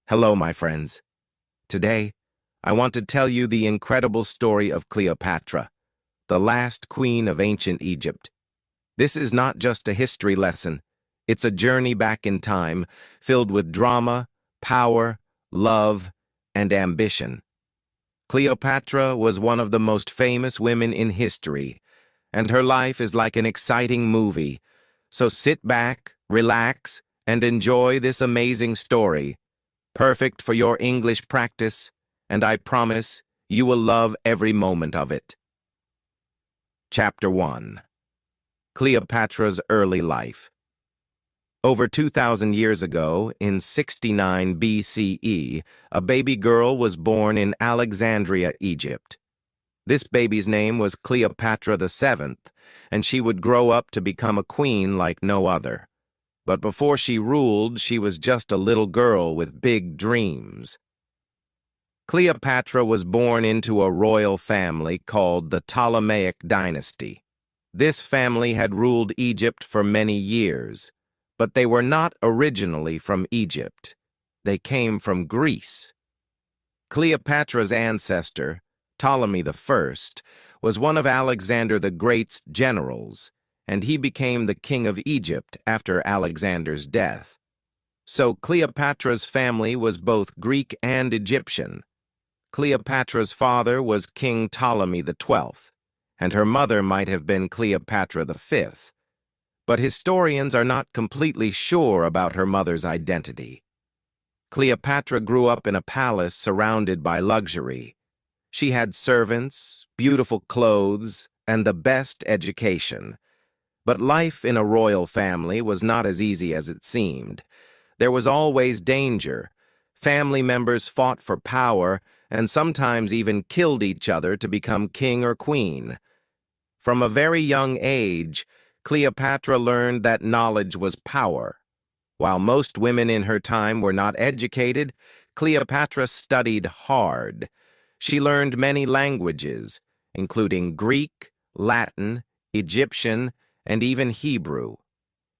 Hello, my friends. Today, I want to tell you the incredible story of Cleopatra, the last queen of ancient Egypt. This is not just a history lesson. It's a journey back in time, filled with drama, power, love, and ambition. Cleopatra was one of the most famous women in history, and her life is like an exciting movie. So sit back, relax, and enjoy this amazing story. Perfect for your English practice, and I promise you will love every moment of it. Chapter 1. Cleopatra's Early Life. Over 2,000 years ago, in 69 BCE, a baby girl was born in Alexandria, Egypt. This baby's name was Cleopatra VII, and she would grow up to become a queen like no other. But before she ruled, she was just a little girl with big dreams. Cleopatra was born into a royal family called the Ptolemaic dynasty. This family had ruled Egypt for many years, but they were not originally from Egypt. They came from Greece. Cleopatra's ancestor, Ptolemy I, was one of Alexander the Great's generals, and he became the king of Egypt after Alexander's death. So Cleopatra's family was both Greek and Egyptian. Cleopatra's father was King Ptolemy XII, and her mother might have been Cleopatra V. But historians are not completely sure about her mother's identity. Cleopatra grew up in a palace surrounded by luxury. She had servants, beautiful clothes, and the best education. But life in a royal family was not as easy as it seemed. There was always danger. Family members fought for power and sometimes even killed each other to become king or queen. From a very young age, Cleopatra learned that knowledge was power. While most women in her time were not educated, Cleopatra studied hard. She learned many languages, including Greek, Latin, Egyptian, and even Hebrew.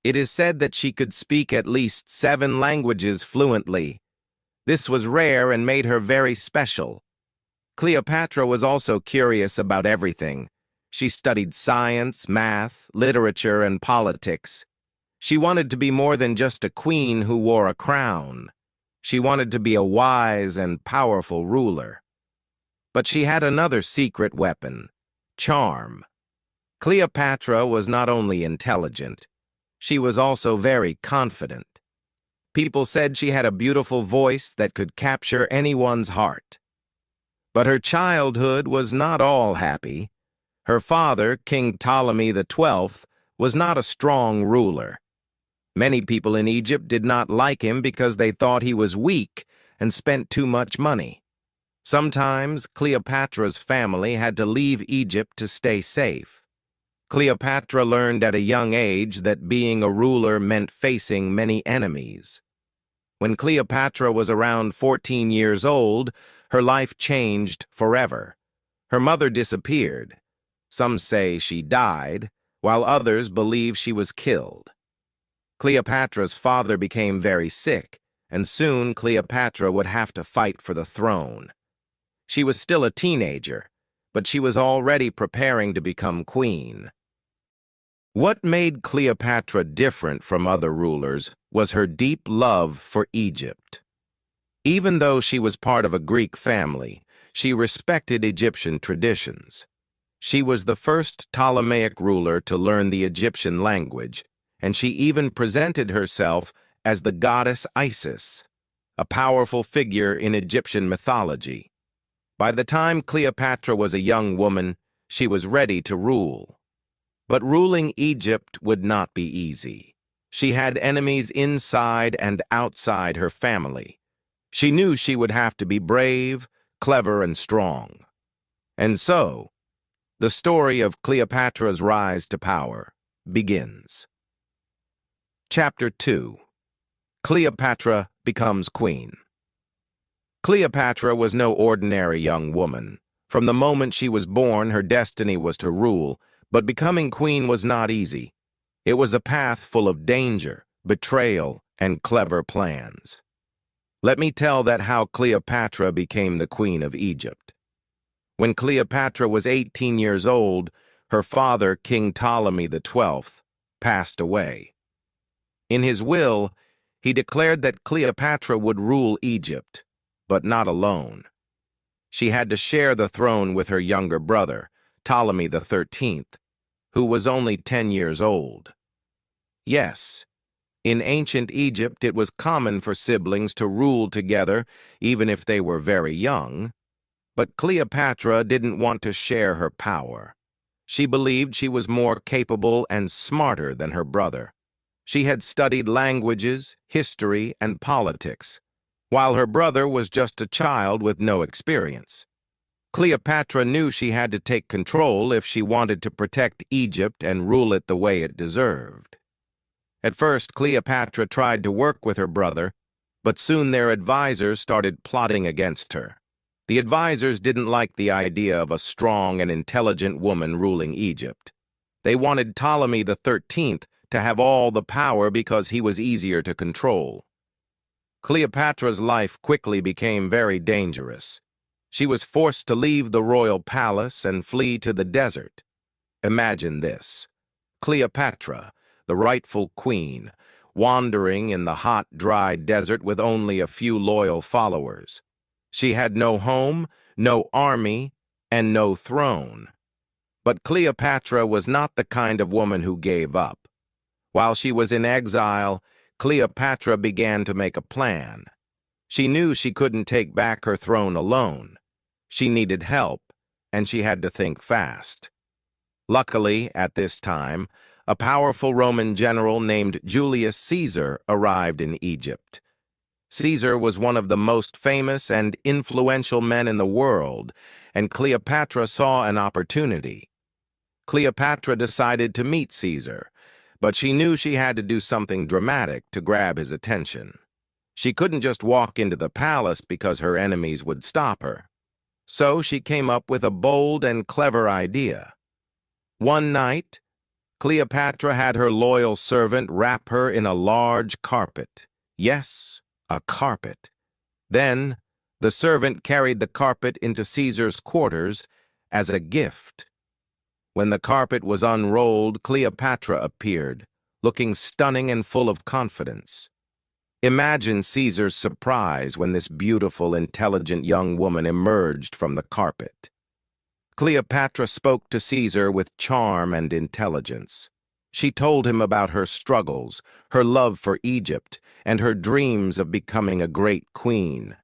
It is said that she could speak at least 7 languages fluently. This was rare and made her very special. Cleopatra was also curious about everything. She studied science, math, literature, and politics. She wanted to be more than just a queen who wore a crown. She wanted to be a wise and powerful ruler. But she had another secret weapon: charm. Cleopatra was not only intelligent, she was also very confident. People said she had a beautiful voice that could capture anyone's heart. But her childhood was not all happy. Her father, King Ptolemy XII, was not a strong ruler. Many people in Egypt did not like him because they thought he was weak and spent too much money. Sometimes Cleopatra's family had to leave Egypt to stay safe. Cleopatra learned at a young age that being a ruler meant facing many enemies. When Cleopatra was around 14 years old, her life changed forever. Her mother disappeared. Some say she died, while others believe she was killed. Cleopatra's father became very sick, and soon Cleopatra would have to fight for the throne. She was still a teenager, but she was already preparing to become queen. What made Cleopatra different from other rulers was her deep love for Egypt. Even though she was part of a Greek family, she respected Egyptian traditions. She was the first Ptolemaic ruler to learn the Egyptian language, and she even presented herself as the goddess Isis, a powerful figure in Egyptian mythology. By the time Cleopatra was a young woman, she was ready to rule. But ruling Egypt would not be easy. She had enemies inside and outside her family. She knew she would have to be brave, clever, and strong. And so, the story of Cleopatra's rise to power begins. Chapter 2. Cleopatra becomes queen. Cleopatra was no ordinary young woman. From the moment she was born, her destiny was to rule, but becoming queen was not easy. It was a path full of danger, betrayal, and clever plans. Let me tell that how Cleopatra became the queen of Egypt. When Cleopatra was 18 years old, her father, King Ptolemy XII, passed away. In his will, he declared that Cleopatra would rule Egypt, but not alone. She had to share the throne with her younger brother, Ptolemy XIII, who was only 10 years old. Yes, in ancient Egypt it was common for siblings to rule together even if they were very young, but Cleopatra didn't want to share her power. She believed she was more capable and smarter than her brother. She had studied languages, history, and politics, while her brother was just a child with no experience. Cleopatra knew she had to take control if she wanted to protect Egypt and rule it the way it deserved. At first, Cleopatra tried to work with her brother, but soon their advisors started plotting against her. The advisors didn't like the idea of a strong and intelligent woman ruling Egypt. They wanted Ptolemy XIII to have all the power because he was easier to control. Cleopatra's life quickly became very dangerous. She was forced to leave the royal palace and flee to the desert. Imagine this: Cleopatra, the rightful queen, wandering in the hot, dry desert with only a few loyal followers. She had no home, no army, and no throne. But Cleopatra was not the kind of woman who gave up. While she was in exile, Cleopatra began to make a plan. She knew she couldn't take back her throne alone. She needed help, and she had to think fast. Luckily, at this time, a powerful Roman general named Julius Caesar arrived in Egypt. Caesar was one of the most famous and influential men in the world, and Cleopatra saw an opportunity. Cleopatra decided to meet Caesar, but she knew she had to do something dramatic to grab his attention. She couldn't just walk into the palace because her enemies would stop her. So she came up with a bold and clever idea. One night, Cleopatra had her loyal servant wrap her in a large carpet. Yes, a carpet. Then, the servant carried the carpet into Caesar's quarters as a gift. When the carpet was unrolled, Cleopatra appeared, looking stunning and full of confidence. Imagine Caesar's surprise when this beautiful, intelligent young woman emerged from the carpet. Cleopatra spoke to Caesar with charm and intelligence. She told him about her struggles, her love for Egypt, and her dreams of becoming a great queen.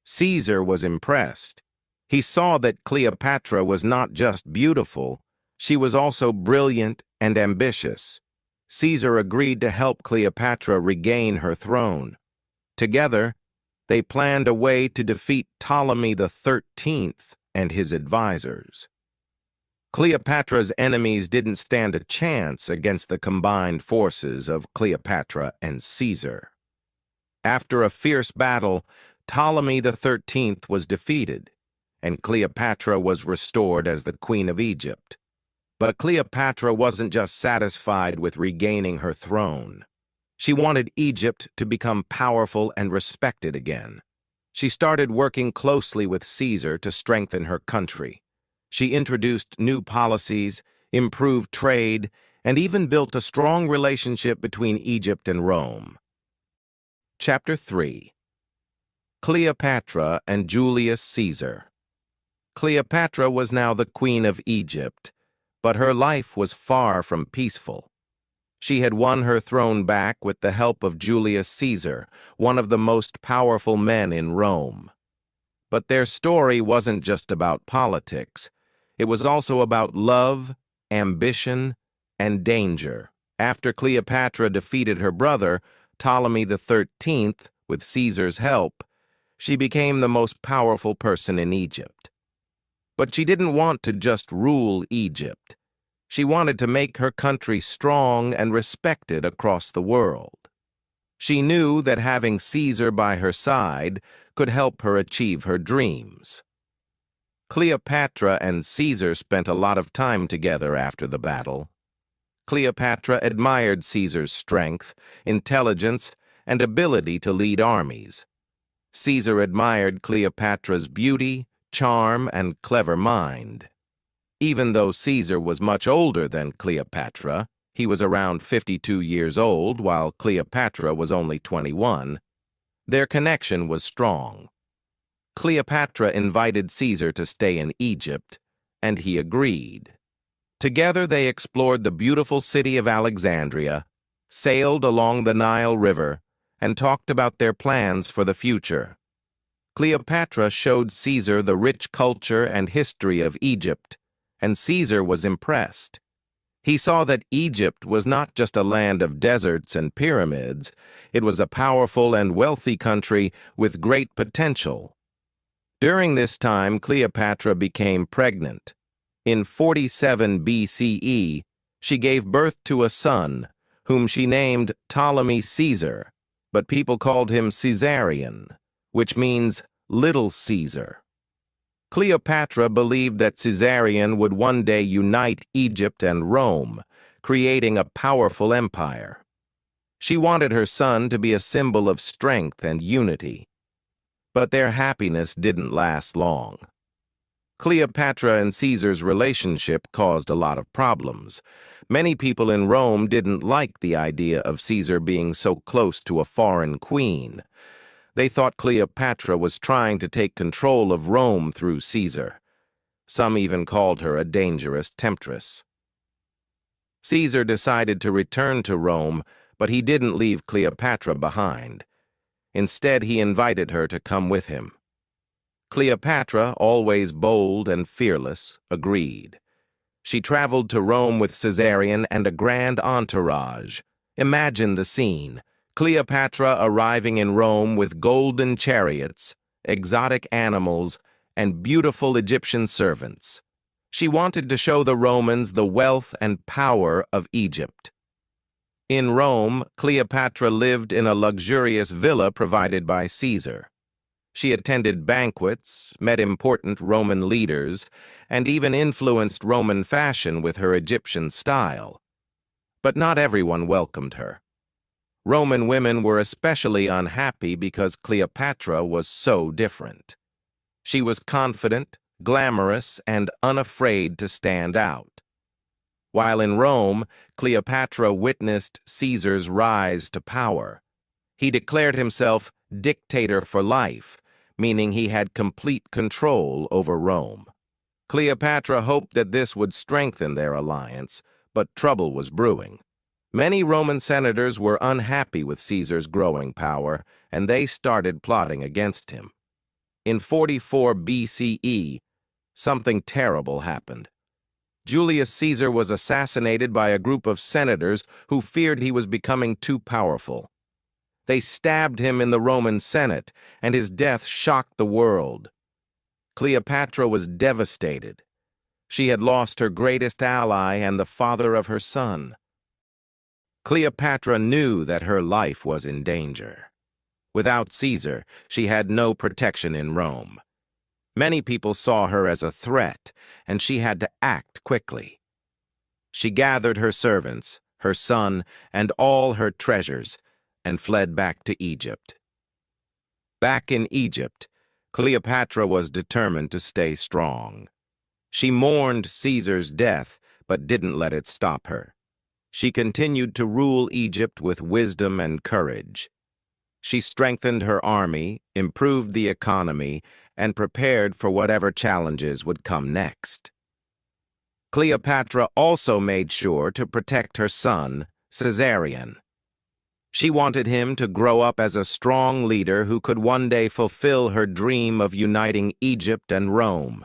Caesar was impressed. He saw that Cleopatra was not just beautiful, she was also brilliant and ambitious. Caesar agreed to help Cleopatra regain her throne. Together, they planned a way to defeat Ptolemy XIII and his advisors. Cleopatra's enemies didn't stand a chance against the combined forces of Cleopatra and Caesar. After a fierce battle, Ptolemy XIII was defeated, and Cleopatra was restored as the Queen of Egypt. But Cleopatra wasn't just satisfied with regaining her throne. She wanted Egypt to become powerful and respected again. She started working closely with Caesar to strengthen her country. She introduced new policies, improved trade, and even built a strong relationship between Egypt and Rome. Chapter 3. Cleopatra and Julius Caesar. Cleopatra was now the Queen of Egypt, but her life was far from peaceful. She had won her throne back with the help of Julius Caesar, one of the most powerful men in Rome. But their story wasn't just about politics. It was also about love, ambition, and danger. After Cleopatra defeated her brother, Ptolemy XIII, with Caesar's help, she became the most powerful person in Egypt. But she didn't want to just rule Egypt. She wanted to make her country strong and respected across the world. She knew that having Caesar by her side could help her achieve her dreams. Cleopatra and Caesar spent a lot of time together after the battle. Cleopatra admired Caesar's strength, intelligence, and ability to lead armies. Caesar admired Cleopatra's beauty, charm, and clever mind. Even though Caesar was much older than Cleopatra, he was around 52 years old while Cleopatra was only 21, their connection was strong. Cleopatra invited Caesar to stay in Egypt, and he agreed. Together they explored the beautiful city of Alexandria, sailed along the Nile River, and talked about their plans for the future. Cleopatra showed Caesar the rich culture and history of Egypt, and Caesar was impressed. He saw that Egypt was not just a land of deserts and pyramids, it was a powerful and wealthy country with great potential. During this time, Cleopatra became pregnant. In 47 BCE, she gave birth to a son, whom she named Ptolemy Caesar, but people called him Caesarion, which means Little Caesar. Cleopatra believed that Caesarion would one day unite Egypt and Rome, creating a powerful empire. She wanted her son to be a symbol of strength and unity. But their happiness didn't last long. Cleopatra and Caesar's relationship caused a lot of problems. Many people in Rome didn't like the idea of Caesar being so close to a foreign queen. They thought Cleopatra was trying to take control of Rome through Caesar. Some even called her a dangerous temptress. Caesar decided to return to Rome, but he didn't leave Cleopatra behind. Instead, he invited her to come with him. Cleopatra, always bold and fearless, agreed. She traveled to Rome with Caesarion and a grand entourage. Imagine the scene. Cleopatra arriving in Rome with golden chariots, exotic animals, and beautiful Egyptian servants. She wanted to show the Romans the wealth and power of Egypt. In Rome, Cleopatra lived in a luxurious villa provided by Caesar. She attended banquets, met important Roman leaders, and even influenced Roman fashion with her Egyptian style. But not everyone welcomed her. Roman women were especially unhappy because Cleopatra was so different. She was confident, glamorous, and unafraid to stand out. While in Rome, Cleopatra witnessed Caesar's rise to power. He declared himself dictator for life, meaning he had complete control over Rome. Cleopatra hoped that this would strengthen their alliance, but trouble was brewing. Many Roman senators were unhappy with Caesar's growing power, and they started plotting against him. In 44 BCE, something terrible happened. Julius Caesar was assassinated by a group of senators who feared he was becoming too powerful. They stabbed him in the Roman Senate, and his death shocked the world. Cleopatra was devastated. She had lost her greatest ally and the father of her son. Cleopatra knew that her life was in danger. Without Caesar, she had no protection in Rome. Many people saw her as a threat, and she had to act quickly. She gathered her servants, her son, and all her treasures, and fled back to Egypt. Back in Egypt, Cleopatra was determined to stay strong. She mourned Caesar's death, but didn't let it stop her. She continued to rule Egypt with wisdom and courage. She strengthened her army, improved the economy, and prepared for whatever challenges would come next. Cleopatra also made sure to protect her son, Caesarion. She wanted him to grow up as a strong leader who could one day fulfill her dream of uniting Egypt and Rome.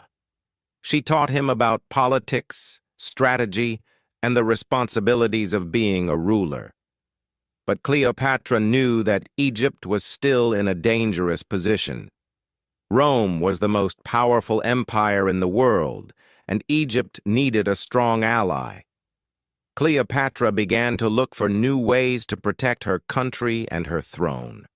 She taught him about politics, strategy, and the responsibilities of being a ruler. But Cleopatra knew that Egypt was still in a dangerous position. Rome was the most powerful empire in the world, and Egypt needed a strong ally. Cleopatra began to look for new ways to protect her country and her throne.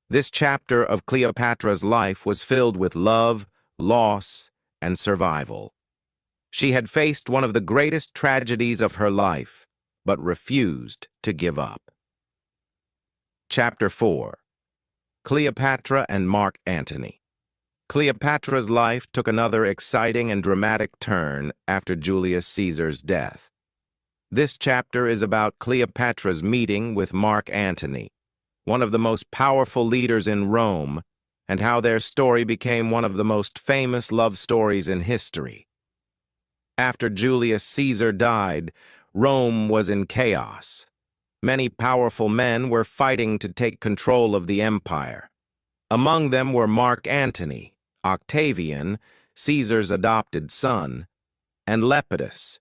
This chapter of Cleopatra's life was filled with love, loss, and survival. She had faced one of the greatest tragedies of her life, but refused to give up. Chapter 4. Cleopatra and Mark Antony. Cleopatra's life took another exciting and dramatic turn after Julius Caesar's death. This chapter is about Cleopatra's meeting with Mark Antony, one of the most powerful leaders in Rome, and how their story became one of the most famous love stories in history. After Julius Caesar died, Rome was in chaos. Many powerful men were fighting to take control of the empire. Among them were Mark Antony, Octavian, Caesar's adopted son, and Lepidus.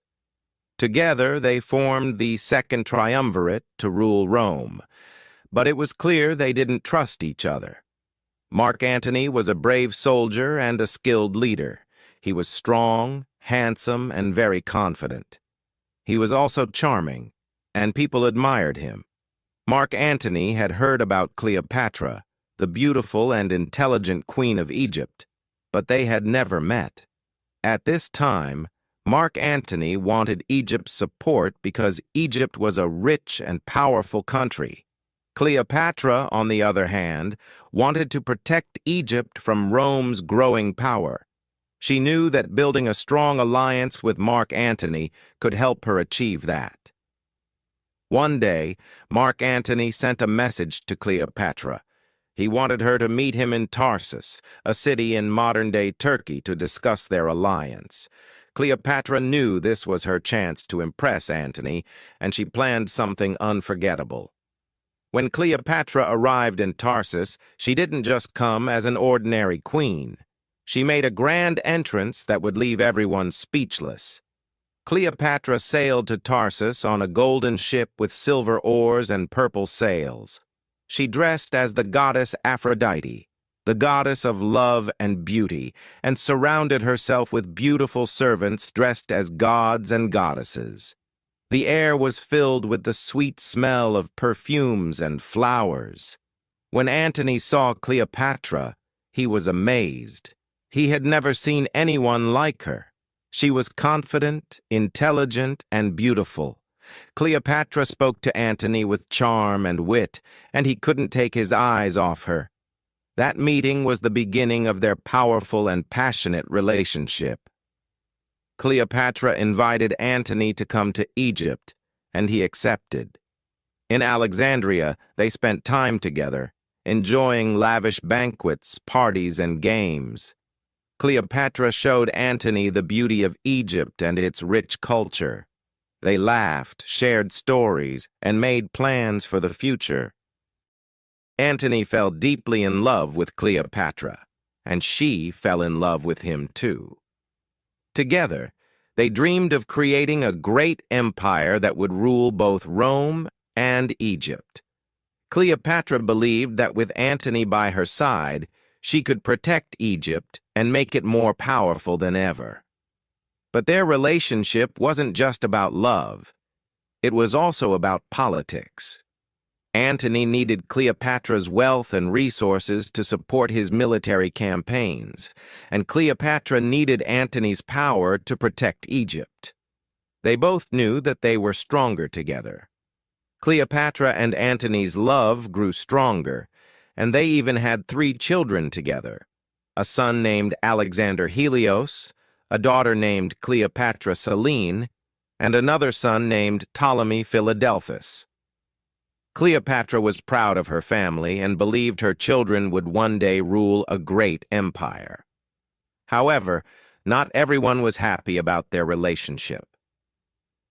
Together they formed the Second Triumvirate to rule Rome, but it was clear they didn't trust each other. Mark Antony was a brave soldier and a skilled leader. He was strong, handsome, and very confident. He was also charming, and people admired him. Mark Antony had heard about Cleopatra, the beautiful and intelligent queen of Egypt, but they had never met. At this time, Mark Antony wanted Egypt's support because Egypt was a rich and powerful country. Cleopatra, on the other hand, wanted to protect Egypt from Rome's growing power. She knew that building a strong alliance with Mark Antony could help her achieve that. One day, Mark Antony sent a message to Cleopatra. He wanted her to meet him in Tarsus, a city in modern-day Turkey, to discuss their alliance. Cleopatra knew this was her chance to impress Antony, and she planned something unforgettable. When Cleopatra arrived in Tarsus, she didn't just come as an ordinary queen. She made a grand entrance that would leave everyone speechless. Cleopatra sailed to Tarsus on a golden ship with silver oars and purple sails. She dressed as the goddess Aphrodite, the goddess of love and beauty, and surrounded herself with beautiful servants dressed as gods and goddesses. The air was filled with the sweet smell of perfumes and flowers. When Antony saw Cleopatra, he was amazed. He had never seen anyone like her. She was confident, intelligent, and beautiful. Cleopatra spoke to Antony with charm and wit, and he couldn't take his eyes off her. That meeting was the beginning of their powerful and passionate relationship. Cleopatra invited Antony to come to Egypt, and he accepted. In Alexandria, they spent time together, enjoying lavish banquets, parties, and games. Cleopatra showed Antony the beauty of Egypt and its rich culture. They laughed, shared stories, and made plans for the future. Antony fell deeply in love with Cleopatra, and she fell in love with him too. Together, they dreamed of creating a great empire that would rule both Rome and Egypt. Cleopatra believed that with Antony by her side, she could protect Egypt and make it more powerful than ever. But their relationship wasn't just about love. It was also about politics. Antony needed Cleopatra's wealth and resources to support his military campaigns, and Cleopatra needed Antony's power to protect Egypt. They both knew that they were stronger together. Cleopatra and Antony's love grew stronger, and they even had 3 children together: a son named Alexander Helios, a daughter named Cleopatra Selene, and another son named Ptolemy Philadelphus. Cleopatra was proud of her family and believed her children would one day rule a great empire. However, not everyone was happy about their relationship.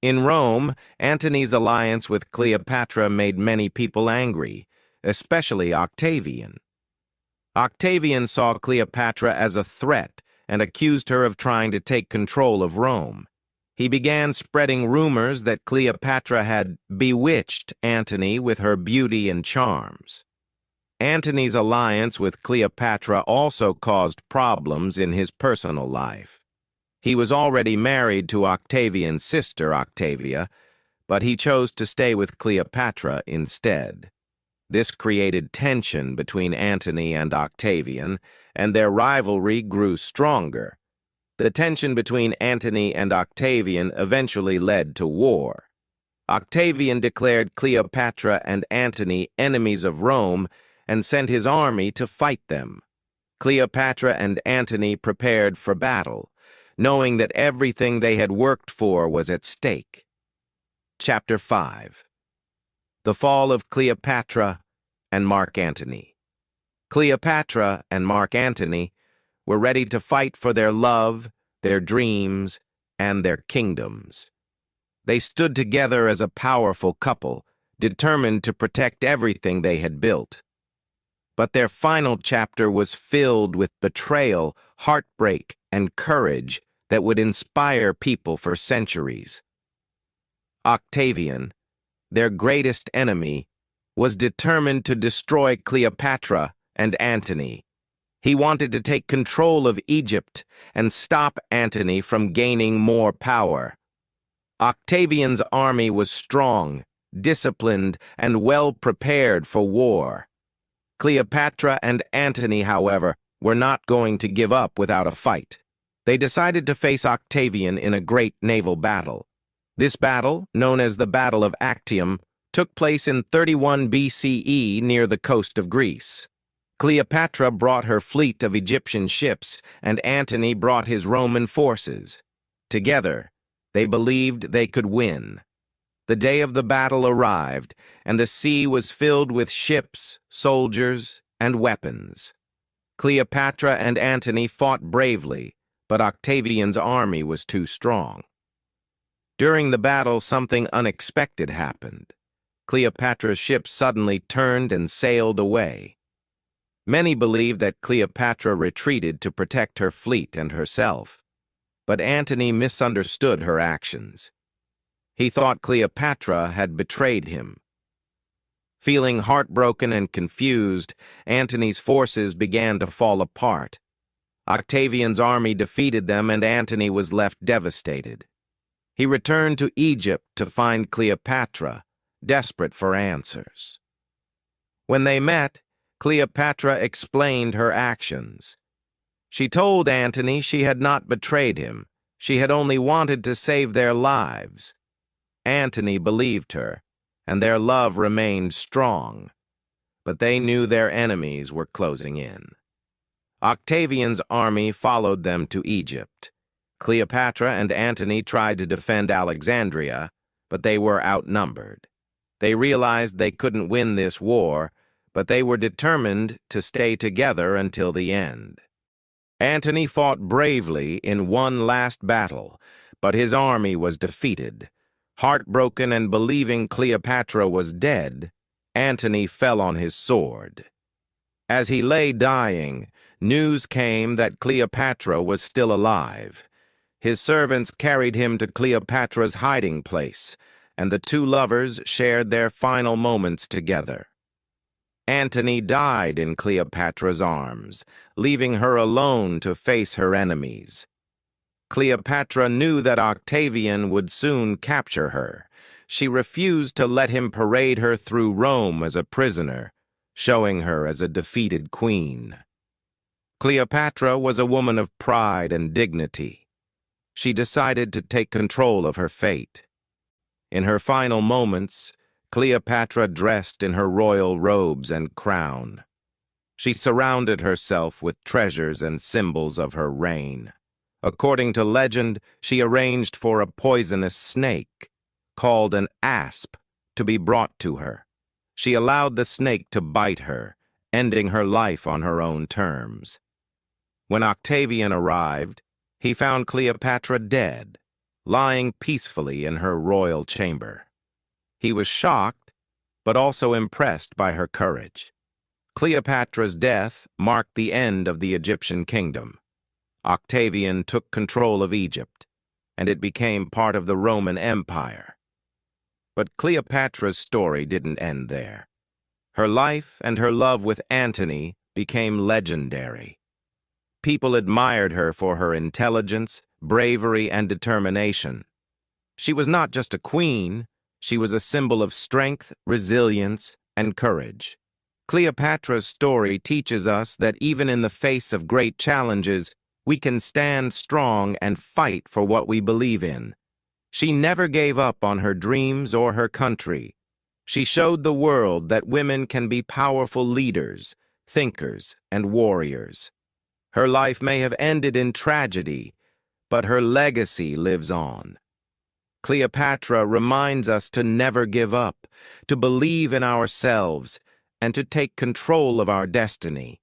In Rome, Antony's alliance with Cleopatra made many people angry, especially Octavian. Octavian saw Cleopatra as a threat and accused her of trying to take control of Rome. He began spreading rumors that Cleopatra had bewitched Antony with her beauty and charms. Antony's alliance with Cleopatra also caused problems in his personal life. He was already married to Octavian's sister, Octavia, but he chose to stay with Cleopatra instead. This created tension between Antony and Octavian, and their rivalry grew stronger. The tension between Antony and Octavian eventually led to war. Octavian declared Cleopatra and Antony enemies of Rome, and sent his army to fight them. Cleopatra and Antony prepared for battle, knowing that everything they had worked for was at stake. Chapter 5. The Fall of Cleopatra and Mark Antony. Cleopatra and Mark Antony were ready to fight for their love, their dreams, and their kingdoms. They stood together as a powerful couple, determined to protect everything they had built. But their final chapter was filled with betrayal, heartbreak, and courage that would inspire people for centuries. Octavian, their greatest enemy, was determined to destroy Cleopatra and Antony. He wanted to take control of Egypt and stop Antony from gaining more power. Octavian's army was strong, disciplined, and well prepared for war. Cleopatra and Antony, however, were not going to give up without a fight. They decided to face Octavian in a great naval battle. This battle, known as the Battle of Actium, took place in 31 BCE near the coast of Greece. Cleopatra brought her fleet of Egyptian ships, and Antony brought his Roman forces. Together, they believed they could win. The day of the battle arrived, and the sea was filled with ships, soldiers, and weapons. Cleopatra and Antony fought bravely, but Octavian's army was too strong. During the battle, something unexpected happened. Cleopatra's ship suddenly turned and sailed away. Many believed that Cleopatra retreated to protect her fleet and herself, but Antony misunderstood her actions. He thought Cleopatra had betrayed him. Feeling heartbroken and confused, Antony's forces began to fall apart. Octavian's army defeated them, and Antony was left devastated. He returned to Egypt to find Cleopatra, desperate for answers. When they met, Cleopatra explained her actions. She told Antony she had not betrayed him. She had only wanted to save their lives. Antony believed her, and their love remained strong. But they knew their enemies were closing in. Octavian's army followed them to Egypt. Cleopatra and Antony tried to defend Alexandria, but they were outnumbered. They realized they couldn't win this war, but they were determined to stay together until the end. Antony fought bravely in one last battle, but his army was defeated. Heartbroken and believing Cleopatra was dead, Antony fell on his sword. As he lay dying, news came that Cleopatra was still alive. His servants carried him to Cleopatra's hiding place, and the two lovers shared their final moments together. Antony died in Cleopatra's arms, leaving her alone to face her enemies. Cleopatra knew that Octavian would soon capture her. She refused to let him parade her through Rome as a prisoner, showing her as a defeated queen. Cleopatra was a woman of pride and dignity. She decided to take control of her fate. In her final moments, Cleopatra dressed in her royal robes and crown. She surrounded herself with treasures and symbols of her reign. According to legend, she arranged for a poisonous snake, called an asp, to be brought to her. She allowed the snake to bite her, ending her life on her own terms. When Octavian arrived, he found Cleopatra dead, lying peacefully in her royal chamber. He was shocked, but also impressed by her courage. Cleopatra's death marked the end of the Egyptian kingdom. Octavian took control of Egypt, and it became part of the Roman Empire. But Cleopatra's story didn't end there. Her life and her love with Antony became legendary. People admired her for her intelligence, bravery, and determination. She was not just a queen, she was a symbol of strength, resilience, and courage. Cleopatra's story teaches us that even in the face of great challenges, we can stand strong and fight for what we believe in. She never gave up on her dreams or her country. She showed the world that women can be powerful leaders, thinkers, and warriors. Her life may have ended in tragedy, but her legacy lives on. Cleopatra reminds us to never give up, to believe in ourselves, and to take control of our destiny.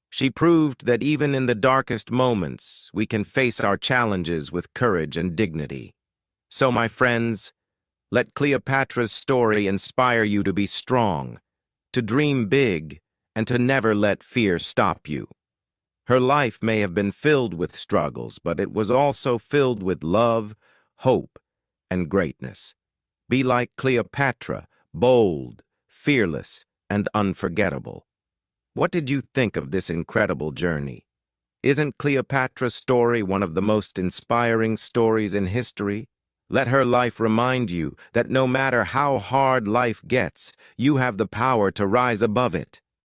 She proved that even in the darkest moments, we can face our challenges with courage and dignity. So, my friends, let Cleopatra's story inspire you to be strong, to dream big, and to never let fear stop you. Her life may have been filled with struggles, but it was also filled with love, hope, and greatness. Be like Cleopatra, bold, fearless, and unforgettable. What did you think of this incredible journey? Isn't Cleopatra's story one of the most inspiring stories in history? Let her life remind you that no matter how hard life gets, you have the power to rise above it.